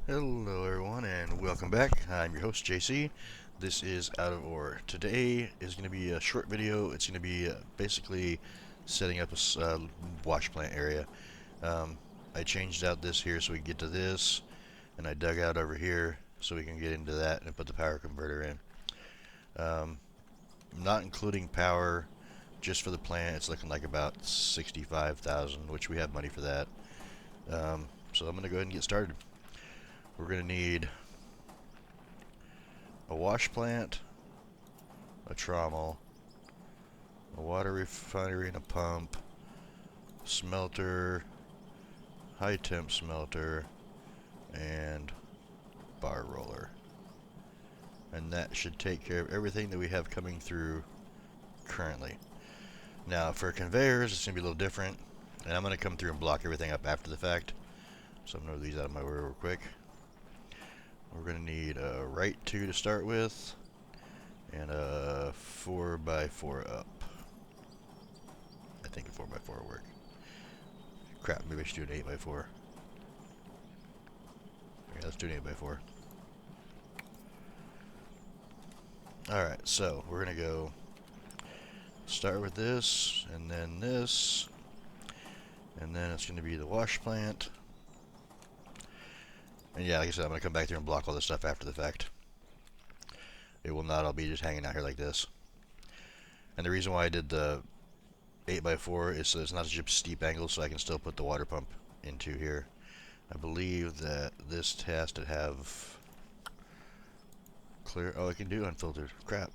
Hello everyone and welcome back. I'm your host JC. This is Out of Ore. Today is going to be a short video. It's going to be basically setting up a wash plant area. I changed out this here so we can get to this, and I dug out over here so we can get into that and put the power converter in. I'm not including power just for the plant. It's looking like about 65,000, which we have money for that. So I'm going to go ahead and get started. We're going to need a wash plant, a trommel, a water refinery and a pump, smelter, high temp smelter, and bar roller. And that should take care of everything that we have coming through currently. Now for conveyors, it's going to be a little different, and I'm going to come through and block everything up after the fact. So I'm going to move these out of my way real quick. We're going to need a right 2 to start with, and a 4x4 up. I think a 4x4 will work. Crap, maybe I should do an 8x4. Yeah, let's do an 8x4. Alright, so we're going to go start with this, and then this, and then it's going to be the wash plant. And yeah, like I said, I'm going to come back there and block all this stuff after the fact. It will not all be just hanging out here like this. And the reason why I did the 8x4 is so it's not such a steep angle, so I can still put the water pump into here. I believe that this has to have clear. Oh, I can do unfiltered. Crap.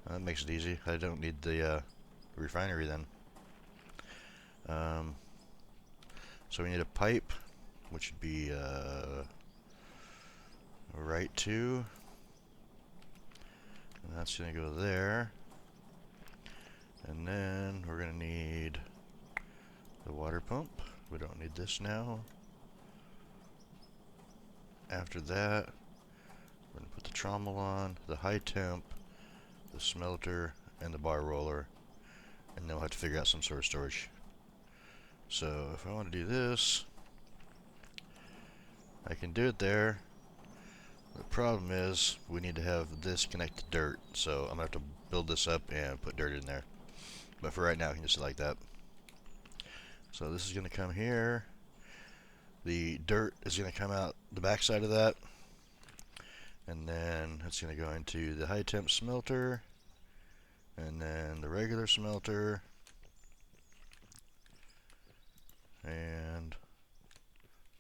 That makes it easy. I don't need the refinery then. So we need a pipe, which would be right 2. And that's going to go there. And then we're going to need the water pump. We don't need this now. After that, we're going to put the trommel on, the high temp, the smelter, and the bar roller. And then we'll have to figure out some sort of storage. So if I want to do this, I can do it there. The problem is we need to have this connect to dirt. So I'm going to have to build this up and put dirt in there. But for right now, I can just do it like that. So this is going to come here. The dirt is going to come out the back side of that. And then it's going to go into the high temp smelter. And then the regular smelter. And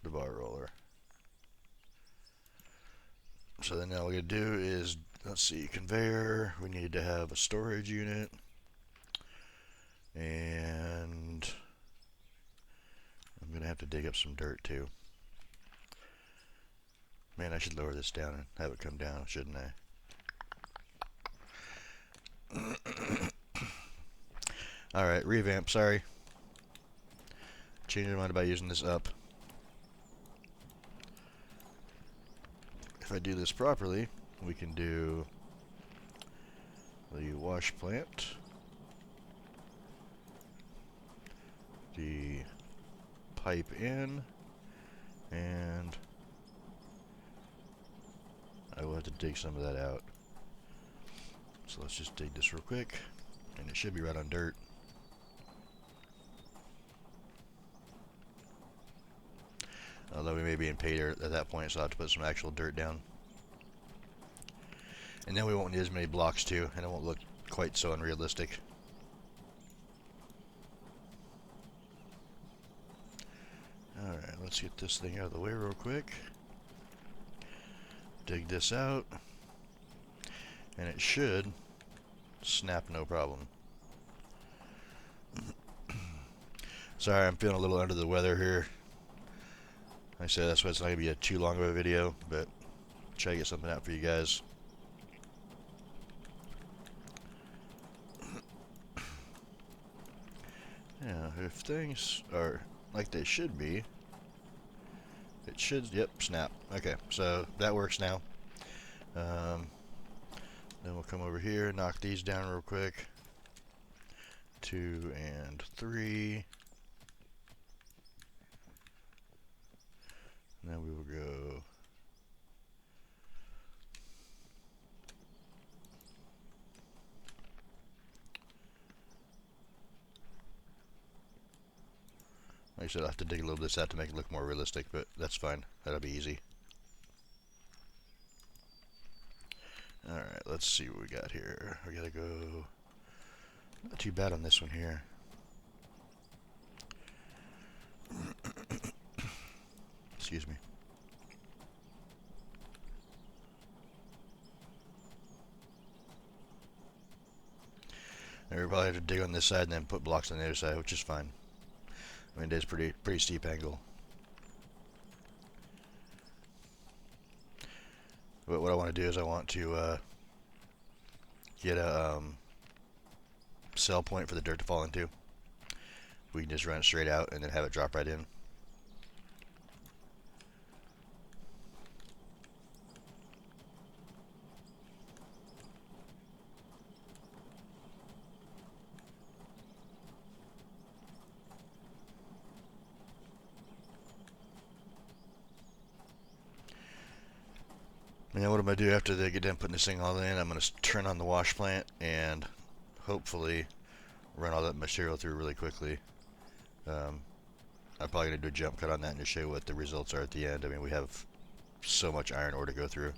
the bar roller. So then all we gotta do is, let's see, conveyor. We need to have a storage unit. And I'm gonna have to dig up some dirt too. Man, I should lower this down and have it come down, shouldn't I? Alright, revamp, sorry. Changed my mind about using this up. If I do this properly, we can do the wash plant, the pipe in, and I will have to dig some of that out. So let's just dig this real quick, and it should be right on dirt. Although we may be in pay dirt at that point, so I'll have to put some actual dirt down. And then we won't need as many blocks too, and it won't look quite so unrealistic. Alright, let's get this thing out of the way real quick. Dig this out. And it should snap no problem. Sorry, I'm feeling a little under the weather here. Like I said, that's why it's not going to be too long of a video, but try to get something out for you guys. Yeah, if things are like they should be, it should, yep, snap. Okay, so that works now. Then we'll come over here, knock these down real quick. 2 and 3. And then we will said, I'll have to dig a little bit of this out to make it look more realistic, but that's fine. That'll be easy. Alright, let's see what we got here. We gotta go... Not too bad on this one here. Excuse me. And we probably have to dig on this side and then put blocks on the other side, which is fine. I mean, it is pretty steep angle. But what I want to do is I want to get a cell point for the dirt to fall into. We can just run it straight out and then have it drop right in. And what I'm going to do after they get done putting this thing all in, I'm going to turn on the wash plant and hopefully run all that material through really quickly. I'm probably going to do a jump cut on that and just show you what the results are at the end. I mean, we have so much iron ore to go through.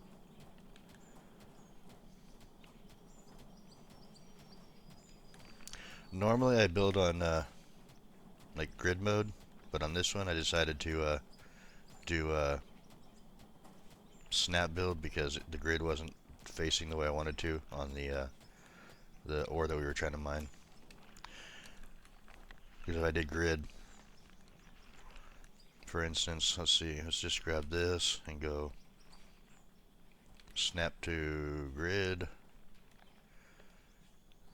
Normally I build on like grid mode, but on this one I decided to do snap build because the grid wasn't facing the way I wanted to on the ore that we were trying to mine. Because if I did grid, for instance, let's see, let's just grab this and go snap to grid.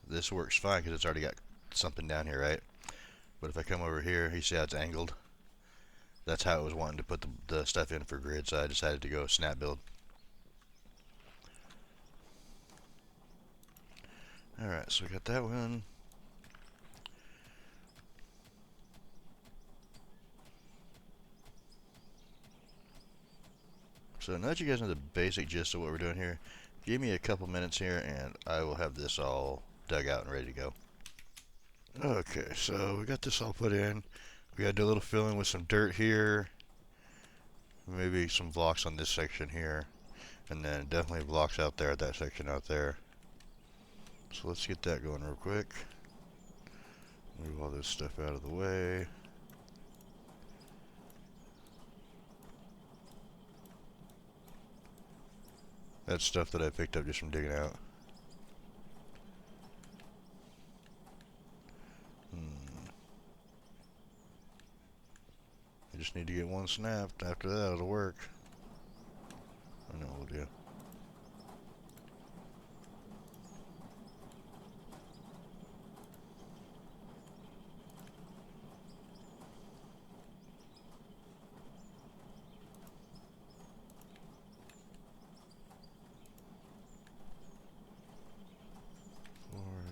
This works fine because it's already got something down here, right? But if I come over here, you see how it's angled? That's how it was wanting to put the stuff in for grid, so I decided to go snap build. Alright, so we got that one. So now that you guys know the basic gist of what we're doing here, give me a couple minutes here and I will have this all dug out and ready to go. Okay, so we got this all put in. We gotta do a little filling with some dirt here. Maybe some blocks on this section here. And then definitely blocks out there at that section out there. So let's get that going real quick. Move all this stuff out of the way. That's stuff that I picked up just from digging out. I just need to get one snapped. After that, it'll work. I know we'll do.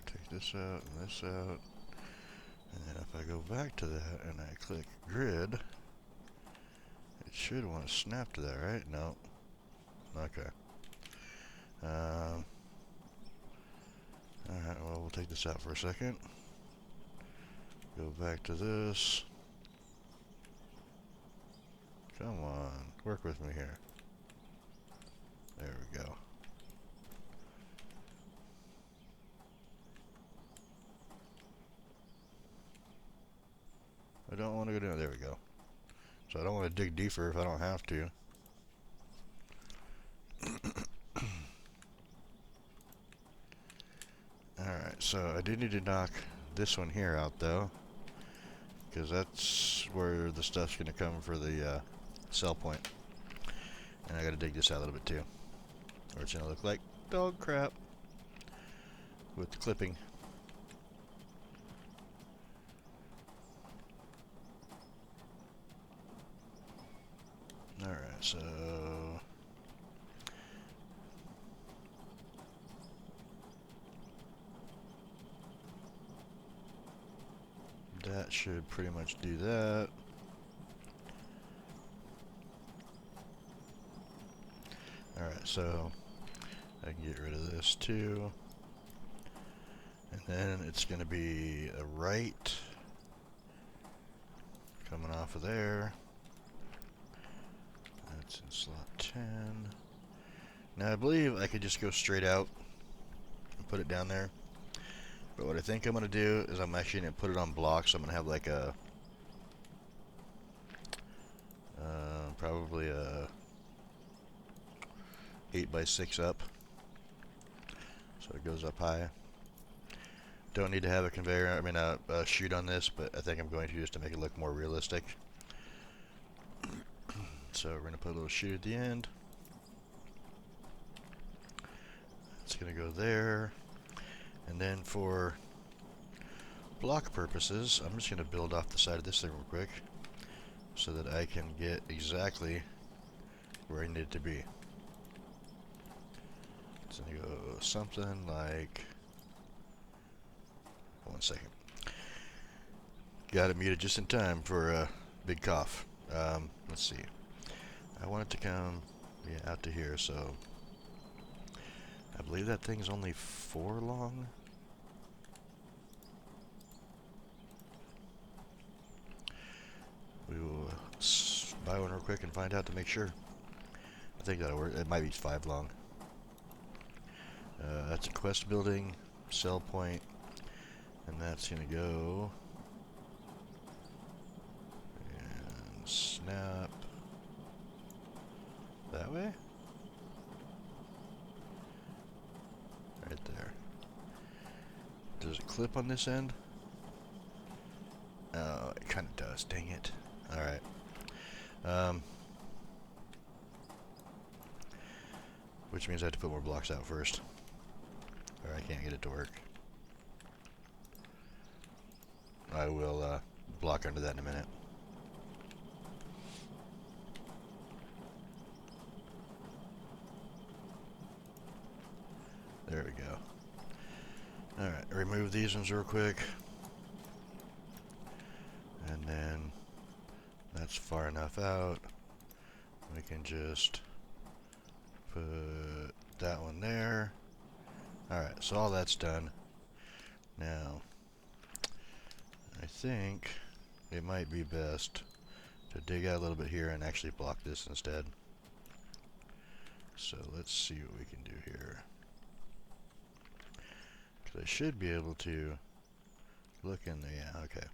Take this out and this out. And then if I go back to that and I click grid, it should want to snap to that, right? No. Okay. Alright, well, we'll take this out for a second. Go back to this. Come on, work with me here. There we go. I don't want to go down. There we go. So I don't want to dig deeper if I don't have to. Alright, so I do need to knock this one here out though, because that's where the stuff's going to come for the cell point. And I got to dig this out a little bit too, or it's going to look like dog crap with the clipping. Alright, so that should pretty much do that. Alright, so I can get rid of this too. And then it's going to be a right coming off of there. That's in slot 10. Now I believe I could just go straight out and put it down there. But what I think I'm going to do is I'm actually going to put it on blocks. So I'm going to have like a probably a 8x6 up, so it goes up high. Don't need to have a conveyor, I mean a chute on this, but I think I'm going to just to make it look more realistic. So we're going to put a little chute at the end. It's going to go there. And then for block purposes, I'm just going to build off the side of this thing real quick so that I can get exactly where I need it to be. It's going to go something like... One second. Got it muted just in time for a big cough. Let's see. I want it to come out to here, so I believe that thing's only 4 long. We will buy one real quick and find out to make sure. I think that'll work. It might be 5 long. That's a quest building, sell point, and that's gonna go and snap that way. Right there. Does it clip on this end? Oh, it kind of does. Dang it. Alright. Which means I have to put more blocks out first, or I can't get it to work. I will block under that in a minute. There we go. Alright, remove these ones real quick. And then that's far enough out. We can just put that one there. Alright, so all that's done. Now, I think it might be best to dig out a little bit here and actually block this instead. So let's see what we can do here. Because I should be able to look in there. Yeah, okay.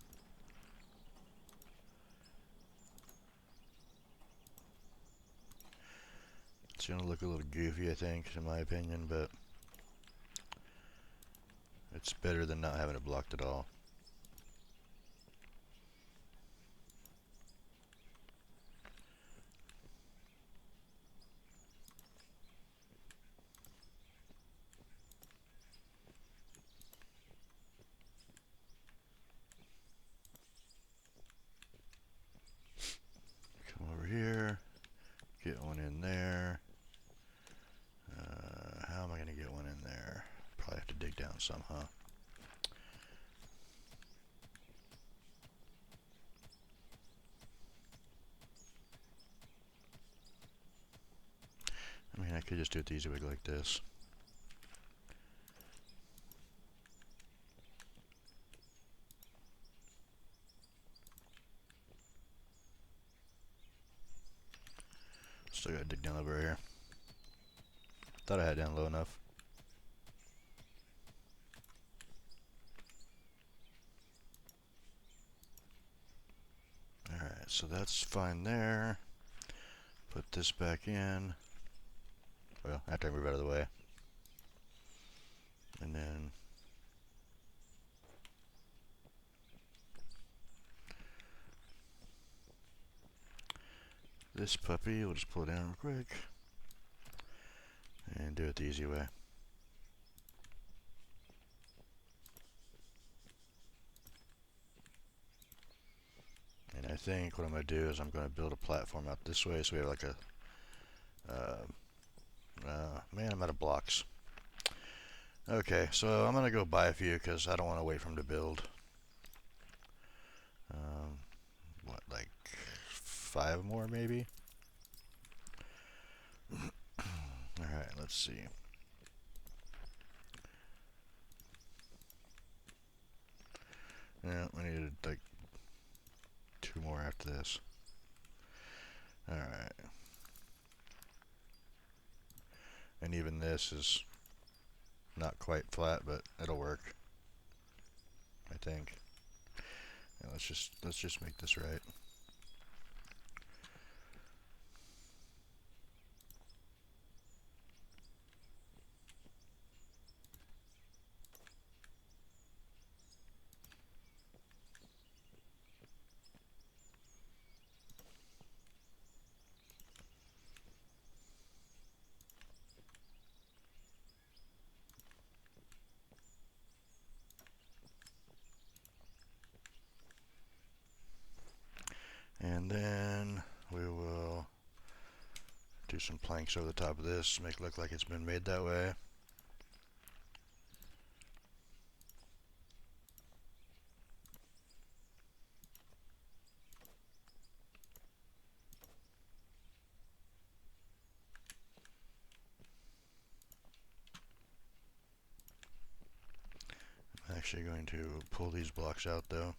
It's going to look a little goofy, I think, in my opinion, but it's better than not having it blocked at all. Come over here, get one in there. How am I going to get one in there? Probably have to dig down some, huh? I mean, I could just do it the easy way like this. Still gotta dig down over here. Thought I had it down low enough. Alright, so that's fine there. Put this back in. Well, after I move out of the way. And then this puppy, we'll just pull it down real quick. And do it the easy way. And I think what I'm going to do is I'm going to build a platform out this way so we have like a... man, I'm out of blocks. Okay, so I'm going to go buy a few because I don't want to wait for them to build. What, like 5 more maybe? Alright, let's see. Yeah, I needed like 2 2 more after this. Alright. And even this is not quite flat, but it'll work, I think. Yeah, let's just make this right. And then we will do some planks over the top of this, make it look like it's been made that way. I'm actually going to pull these blocks out though,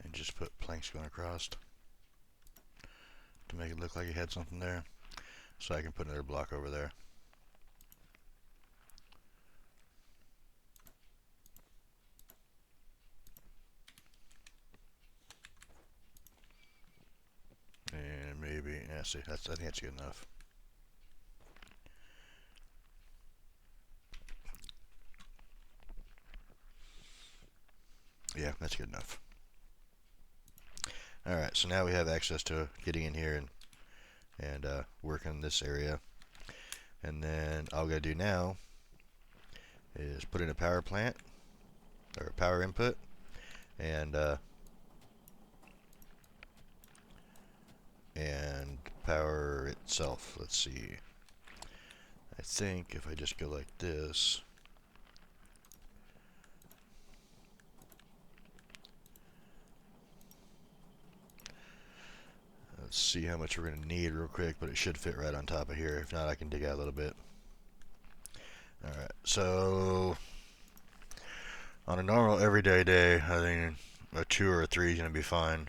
and just put planks going across to make it look like it had something there, so I can put another block over there. And maybe, yeah, see, I think that's good enough. Yeah, that's good enough. Alright, so now we have access to getting in here and working this area. And then all we gotta do now is put in a power plant, or a power input, and power itself. Let's see. I think if I just go like this, let's see how much we're going to need real quick, but it should fit right on top of here. If not, I can dig out a little bit. Alright, so on a normal everyday day, I think a 2 or a 3 is going to be fine.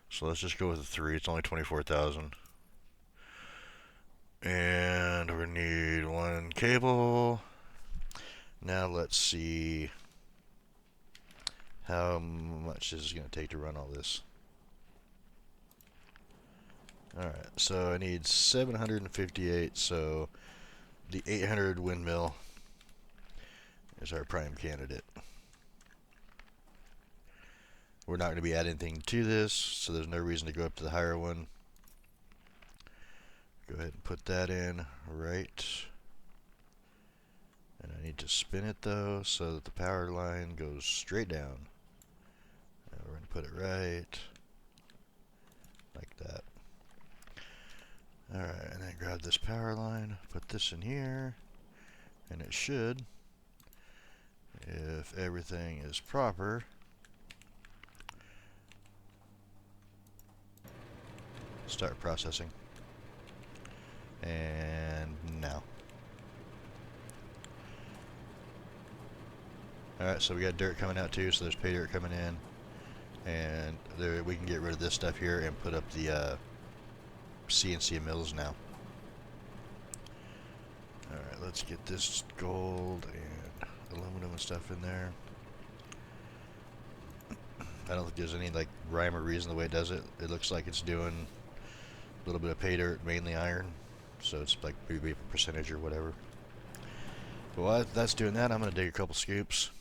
So let's just go with a 3. It's only 24,000. And we're going to need 1 cable. Now let's see how much this is going to take to run all this. Alright, so I need 758, so the 800 windmill is our prime candidate. We're not going to be adding anything to this, so there's no reason to go up to the higher one. Go ahead and put that in right. And I need to spin it though, so that the power line goes straight down. And we're going to put it right like that. Alright, and then grab this power line, put this in here, and it should, if everything is proper, start processing. And now. Alright, so we got dirt coming out too, so there's pay dirt coming in. And there, we can get rid of this stuff here and put up the CNC mills now. Alright, let's get this gold and aluminum and stuff in there. I don't think there's any like rhyme or reason the way it does it. It looks like it's doing a little bit of pay dirt, mainly iron. So it's like maybe a percentage or whatever. But while that's doing that, I'm going to dig a couple scoops,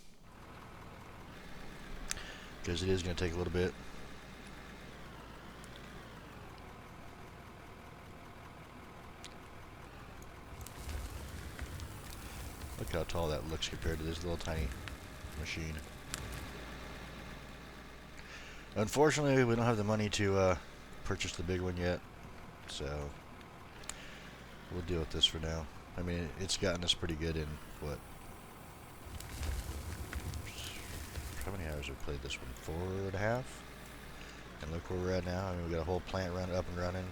because it is going to take a little bit. Look how tall that looks compared to this little tiny machine. Unfortunately, we don't have the money to purchase the big one yet, so we'll deal with this for now. I mean, it's gotten us pretty good in, what? How many hours have we played this one? 4.5? And look where we're at now. I mean, we got a whole plant run up and running.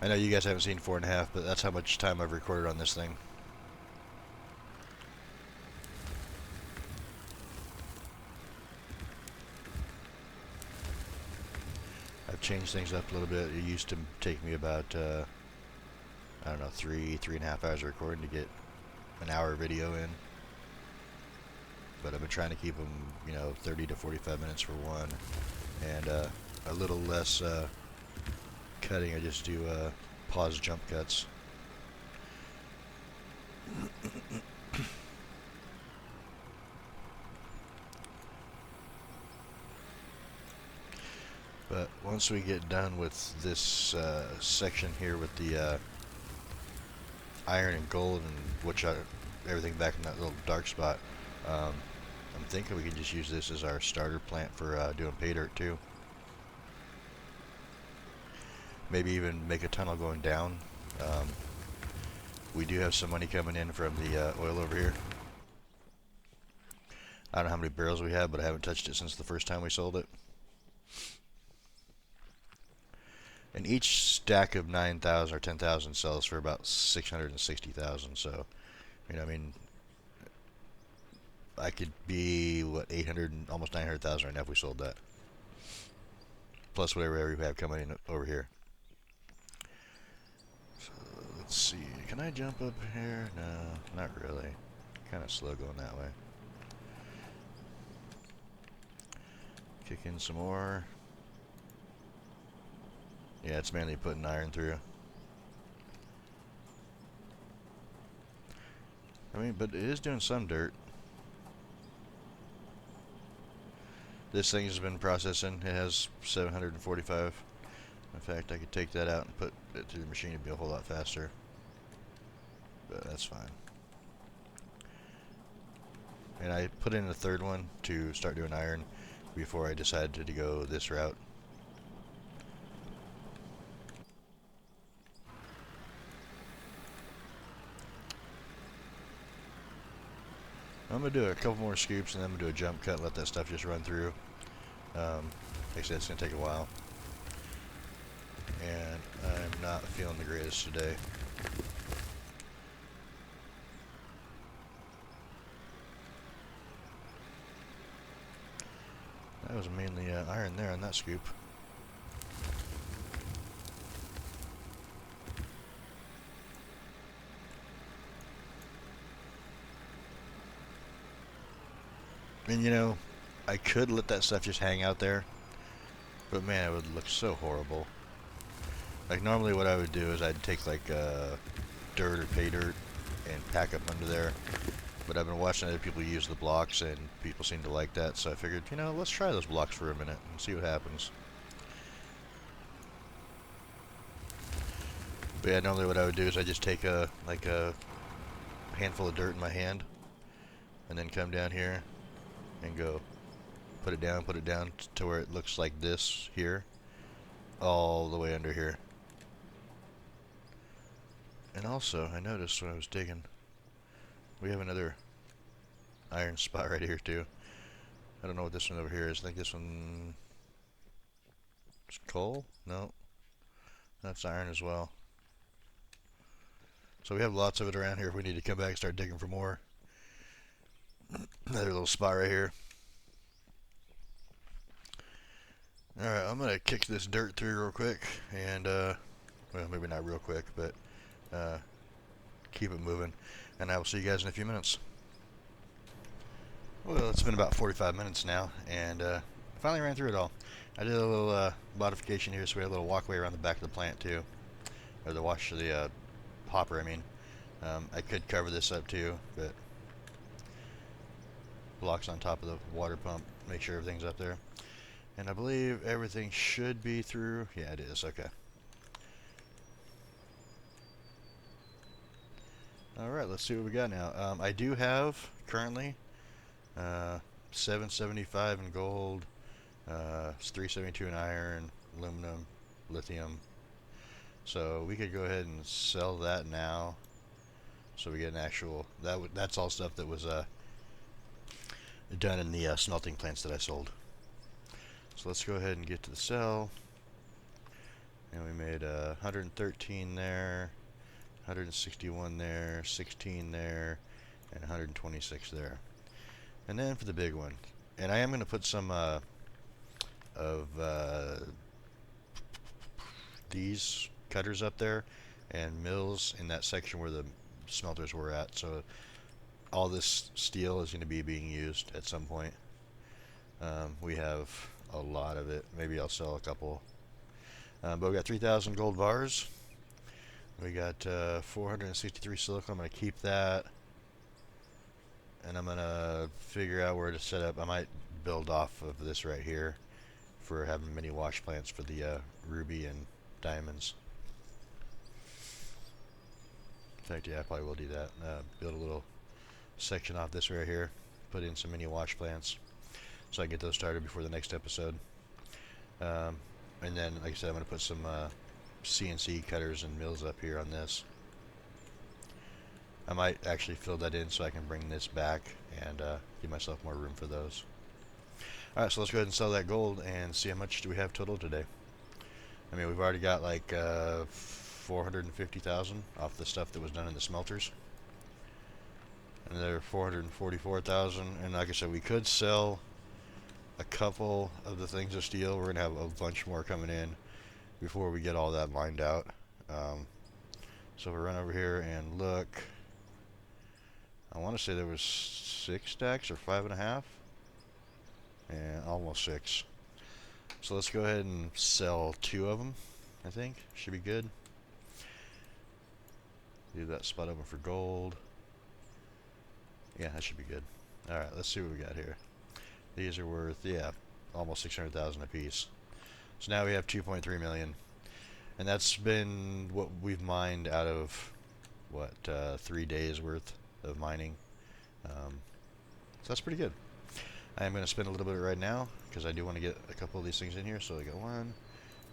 I know you guys haven't seen 4.5, but that's how much time I've recorded on this thing. changed things up a little bit. It used to take me about, I don't know, 3.5 hours of recording to get an hour video in. But I've been trying to keep them, 30 to 45 minutes for one. And a little less cutting. I just do pause jump cuts. But once we get done with this section here with the iron and gold and everything back in that little dark spot, I'm thinking we can just use this as our starter plant for doing pay dirt too. Maybe even make a tunnel going down. We do have some money coming in from the oil over here. I don't know how many barrels we have, but I haven't touched it since the first time we sold it. And each stack of 9,000 or 10,000 sells for about 660,000. So, I mean, I could be, 800, almost 900,000 right now if we sold that. Plus whatever we have coming in over here. So, let's see. Can I jump up here? No, not really. Kind of slow going that way. Kick in some more. Yeah, it's mainly putting iron through. I mean, but it is doing some dirt. This thing has been processing. It has 745. In fact, I could take that out and put it through the machine. It'd be a whole lot faster. But that's fine. And I put in a third one to start doing iron before I decided to go this route. I'm going to do a couple more scoops and then I'm going to do a jump cut and let that stuff just run through. Like I said, it's going to take a while. And I'm not feeling the greatest today. That was mainly iron there on that scoop. And I could let that stuff just hang out there, but man, it would look so horrible. Like normally what I would do is I'd take like dirt or pay dirt and pack up under there, but I've been watching other people use the blocks and people seem to like that, so I figured, let's try those blocks for a minute and see what happens. But yeah, normally what I would do is I just take a handful of dirt in my hand and then come down here and go put it down to where it looks like this here, all the way under here. And also, I noticed when I was digging, we have another iron spot right here too. I don't know what this one over here is. I think this one is coal? No, that's iron as well. So we have lots of it around here if we need to come back and start digging for more. Another little spot right here. Alright, I'm going to kick this dirt through real quick and, well, maybe not real quick, but keep it moving. And I will see you guys in a few minutes. Well, it's been about 45 minutes now, and finally ran through it all. I did a little modification here, so we had a little walkway around the back of the plant too. Or the hopper, I mean. I could cover this up too, but blocks on top of the water pump, make sure everything's up there. And I believe everything should be through. Yeah, it is. Okay. Alright, let's see what we got now. I do have, currently, 775 in gold, 372 in iron, aluminum, lithium. So we could go ahead and sell that now. So we get an actual, that's all stuff that was done in the smelting plants that I sold. So let's go ahead and get to the sell. And we made 113 there, 161 there, 16 there, and 126 there. And then for the big one, and I am going to put some of these cutters up there and mills in that section where the smelters were at. So all this steel is going to be being used at some point. We have a lot of it. Maybe I'll sell a couple. But we got 3,000 gold bars. We got 463 silicon. I'm going to keep that. And I'm going to figure out where to set up. I might build off of this right here for having mini wash plants for the ruby and diamonds. In fact, yeah, I probably will do that. Build a little section off this right here. Put in some mini wash plants so I can get those started before the next episode. And then, like I said, I'm going to put some CNC cutters and mills up here on this. I might actually fill that in so I can bring this back and give myself more room for those. Alright, so let's go ahead and sell that gold and see how much do we have total today. I mean, we've already got like 450,000 off the stuff that was done in the smelters. Another 444,000, and like I said, we could sell a couple of the things of steel. We're gonna have a bunch more coming in before we get all that mined out. So if we run over here and look, I want to say there was 6 stacks or 5.5, and almost 6. So let's go ahead and sell 2 of them. I think should be good. Leave that spot open for gold. Yeah, that should be good. Alright, let's see what we got here. These are worth, yeah, almost 600,000 a piece. So now we have 2.3 million. And that's been what we've mined out of, what, 3 days worth of mining. So that's pretty good. I am going to spend a little bit right now because I do want to get a couple of these things in here. So I got 1,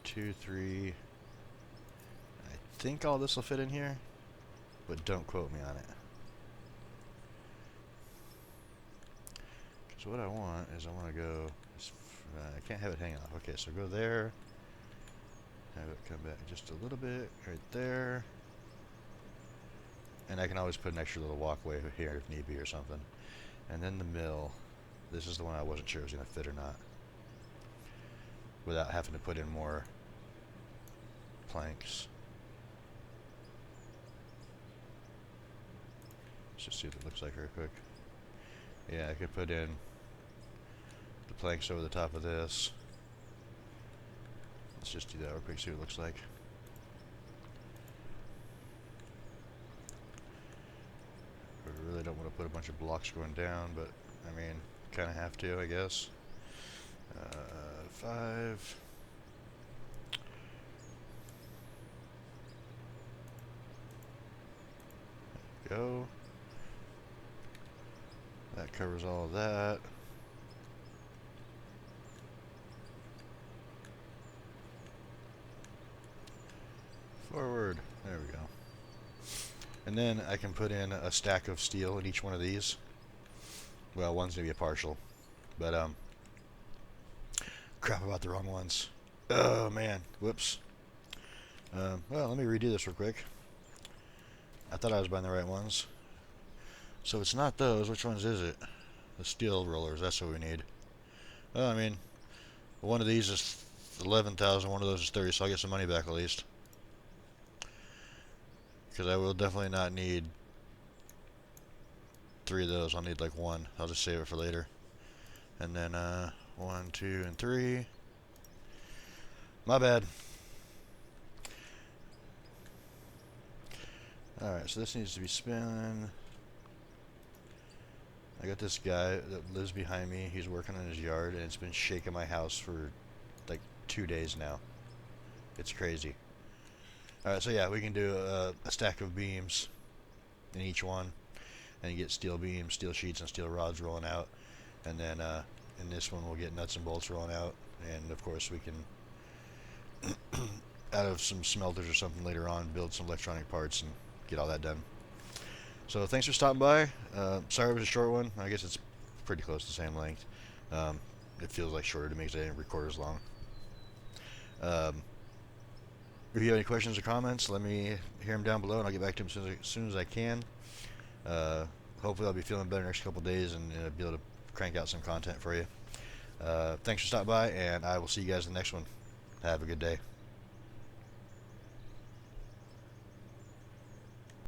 2, 3. I think all this will fit in here, but don't quote me on it. So what I want is I want to go, I can't have it hang off. Okay, so go there, have it come back just a little bit, right there. And I can always put an extra little walkway here if need be or something. And then the mill, this is the one I wasn't sure it was going to fit or not, without having to put in more planks. Let's just see what it looks like real quick. Yeah, I could put in the planks over the top of this. Let's just do that real quick, see what it looks like. I really don't want to put a bunch of blocks going down, but I mean, kind of have to, I guess. 5. Go. That covers all of that. Forward. There we go. And then I can put in a stack of steel in each one of these. Well, one's going to be a partial. But, crap about the wrong ones. Oh, man. Whoops. Well, let me redo this real quick. I thought I was buying the right ones. So it's not those. Which ones is it? The steel rollers. That's what we need. Well, I mean, one of these is 11,000. One of those is 30. So I'll get some money back at least. Because I will definitely not need 3 of those. I'll need like 1. I'll just save it for later. And then 1, 2, and 3. My bad. Alright, so this needs to be spinning. I got this guy that lives behind me. He's working on his yard, and it's been shaking my house for like 2 days now. It's crazy. Alright, so yeah, we can do a stack of beams in each one, and you get steel beams, steel sheets, and steel rods rolling out. And then in this one we'll get nuts and bolts rolling out, and of course we can out of some smelters or something later on build some electronic parts and get all that done. So thanks for stopping by. Sorry it was a short one. I guess it's pretty close to the same length. It feels like shorter to me because I didn't record as long. If you have any questions or comments, let me hear them down below, and I'll get back to them as soon as I can. Hopefully I'll be feeling better next couple days and be able to crank out some content for you. Thanks for stopping by, and I will see you guys in the next one. Have a good day.